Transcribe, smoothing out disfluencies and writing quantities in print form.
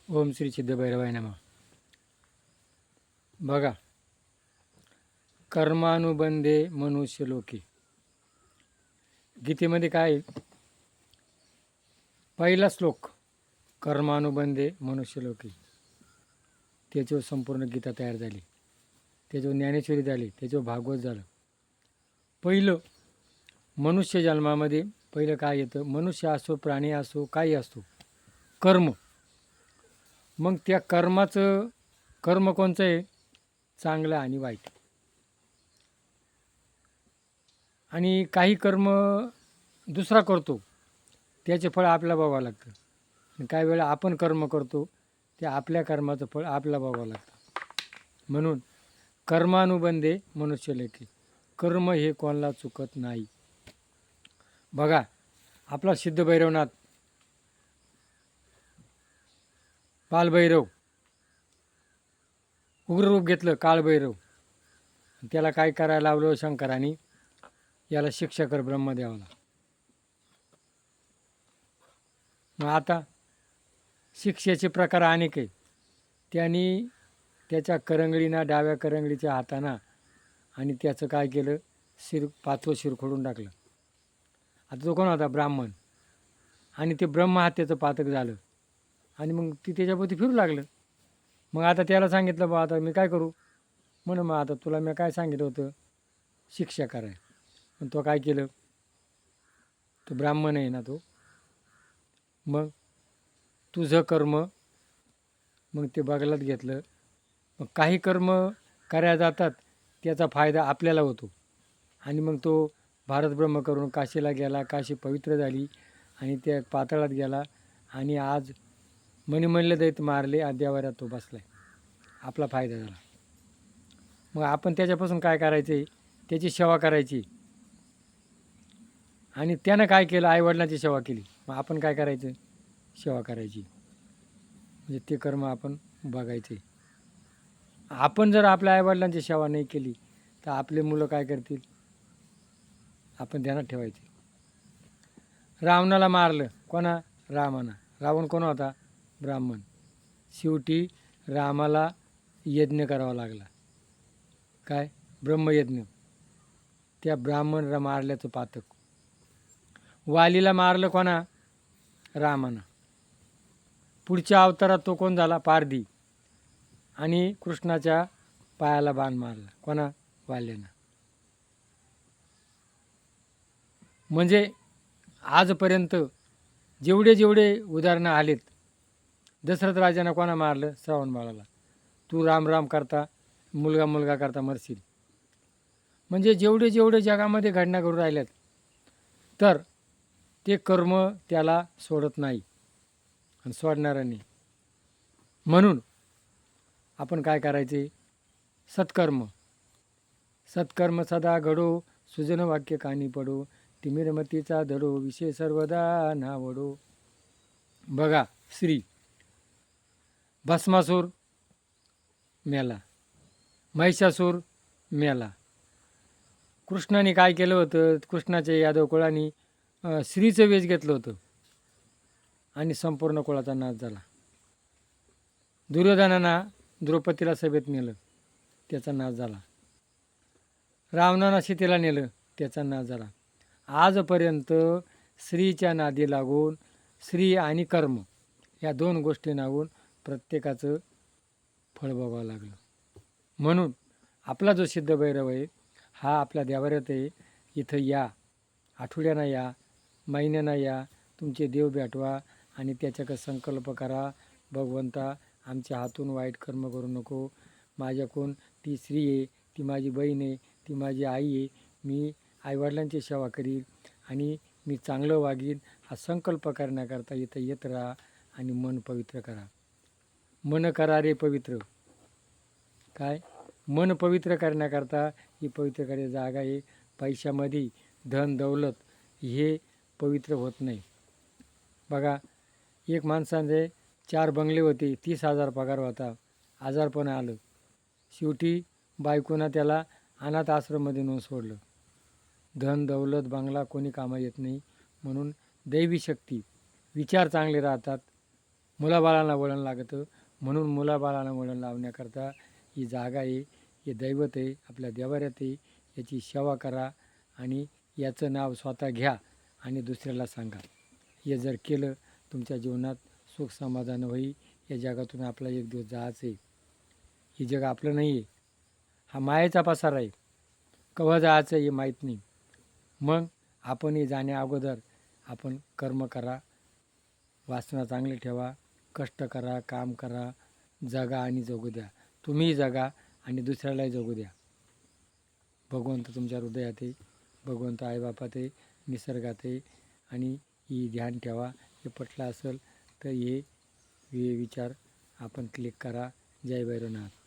ओम श्री सिद्धभैरवाय नमः. बघा, कर्मानुबंधे मनुष्य लोके. गीतेमध्ये काय आहे? पहिला श्लोक, कर्मानुबंधे मनुष्य लोके. त्याच्यावर संपूर्ण गीता तयार झाली, त्याच्यावर ज्ञानेश्वरी झाली, त्याच्यावर भागवत झालं. पहिलं मनुष्य जन्मामध्ये पहिलं काय येतं? मनुष्य असो, प्राणी असो, काही असतो, कर्म. मग त्या कर्माचं कर्म कोणचं आहे? चांगलं आणि वाईट. आणि काही कर्म दुसरा करतो, त्याचे फळ आपल्याला भोगावं लागतं. आणि काही वेळा आपण कर्म करतो, ते आपल्या कर्माचं फळ आपल्याला भोगावं लागतं. म्हणून कर्मानुबंधे मनुष्य लेखे. कर्म हे कोणाला चुकत नाही. बघा, आपला सिद्धभैरवनाथ, कालभैरव, उग्ररूप घेतलं कालभैरव. त्याला काय करायला लावलं शंकरांनी? याला शिक्षा कर ब्रह्मदेवाला. मग आता शिक्षेचे प्रकार अनेक आहेत. त्यांनी त्याच्या करंगळीना, डाव्या करंगळीच्या हाताना, आणि त्याचं काय केलं? पाचवं शिर खोडून टाकलं. आता तो कोण होता? ब्राह्मण. आणि ते ब्रह्म हत्येचं पातक झालं. आणि मग ती त्याच्याभोवती फिरू लागलं. मग आता त्याला सांगितलं, बा आता मी काय करू? म्हणून मग आता तुला मी काय सांगितलं होतं? शिक्षा कराय. पण तो काय केलं? तो ब्राह्मण आहे ना तो. मग तुझं कर्म मग ते बगलात घेतलं. मग काही कर्म करायला जातात, त्याचा फायदा आपल्याला होतो. आणि मग तो भारत ब्रह्म करून काशीला गेला, काशी पवित्र झाली, आणि त्या पाताळात गेला, आणि आज मणिमल्ल दैत मारले, अद्यावरात तो बसलाय. आपला फायदा झाला. मग आपण त्याच्यापासून काय करायचे? त्याची सेवा करायची. आणि त्यानं काय केलं? आईवडिलांची सेवा केली. मग आपण काय करायचं? सेवा करायची. म्हणजे ते कर्म आपण बघायचे. आपण जर आपल्या आईवडिलांची सेवा नाही केली तर आपले मुलं काय करतील? आपण ध्यानात ठेवायचे. रावणाला मारलं. कोणा? रामाना. रावण कोण होता? ब्राह्मण. शेवटी रामाला यज्ञ करावा लागला. काय? ब्रह्मयज्ञ. त्या ब्राह्मणाला मारल्याचं पातक. वालीला मारलं कोणा? रामाना. पुढच्या अवतारात तो कोण झाला? पारधी. आणि कृष्णाच्या पायाला बाण मारला. कोणा? वाल्यानं. म्हणजे आजपर्यंत जेवढे उदाहरणं आलेत, दशरथ राजानं कोणा मारलं? श्रावण बाळाला. तू राम राम करता, मुलगा करता मरशील. म्हणजे जेवढे जगामध्ये घटना घडून राहिल्यात, तर ते कर्म त्याला सोडत नाही आणि सोडणारा नाही. म्हणून आपण काय करायचे? सत्कर्म सदा घडो, सुजन वाक्य कानी पडो, तिमिरमतीचा धडो, विषय सर्वदा नावडो. बघा, श्री भस्मासूर मेला, महिषासूर मेला. कृष्णाने काय केलं होतं? कृष्णाच्या यादव कुळाने श्रीचं वेश घेतलं होतं, आणि संपूर्ण कुळाचा नाश झाला. दुर्योधनानं द्रौपदीला सभेत नेलं, त्याचा नाश झाला. रावणानं सीतेला नेलं, त्याचा नाश झाला. आजपर्यंत स्त्रीच्या नादी लागून, स्त्री आणि कर्म या दोन गोष्टी लागून प्रत्येकाचं फळ भोगावं लागलं. म्हणून आपला जो सिद्धभैरव आहे, हा आपल्या देवाऱ्यात आहे. इथं या, आठवड्यानं या, महिन्यानं या, तुमचे देव भेटवा आणि त्याच्याकडे संकल्प करा, भगवंता आमच्या हातून वाईट कर्म करू नको. माझ्याकडून ती स्त्री आहे, ती माझी बहीण आहे, ती माझी आई आहे, मी आईवडिलांची सेवा करीन आणि मी चांगलं वागीन, हा संकल्प करण्याकरता इथं येत राहा आणि मन पवित्र करा. मन करा रे पवित्र. काय? मन पवित्र करण्याकरता ही पवित्र करायची जागा आहे. पैशामध्ये धन दौलत हे पवित्र होत नाही. बघा, एक माणसाने 4 बंगले होते, 30,000 पगार होता, आजारपण आलं, शेवटी बायकोनं त्याला अनाथ आश्रममध्ये नेऊन सोडलं. धन दौलत बंगला कोणी कामा येत नाही. म्हणून दैवी शक्ती, विचार चांगले राहतात, मुलाबाळांना वळण लागतं. म्हणून मुलाबाळांना वळण लावण्याकरता ही जागा आहे, हे दैवत आहे, आपल्या देवाऱ्यात आहे, याची सेवा करा आणि याचं नाव स्वतः घ्या आणि दुसऱ्याला सांगा. हे जर केलं तुमच्या जीवनात सुख समाधान होईल. या जगातून आपला एक दिवस जायचं आहे. हे जग आपलं नाही आहे, हा मायेचा पसारा आहे. केव्हा जायचं हे माहीत नाही. मग आपणही जाण्या अगोदर आपण कर्म करा, वासना चांगली ठेवा, कष्ट करा, काम करा, जगा आणि जगू द्या. तुम्हीही जगा आणि दुसऱ्यालाही जगू द्या. भगवंत तुमच्या हृदयात आहे, भगवंत आईबापात आहे, निसर्गात आहे. आणि ही ध्यान ठेवा. हे पटलं असेल तर हे विचार आपण क्लिक करा. जय भैरवनाथ.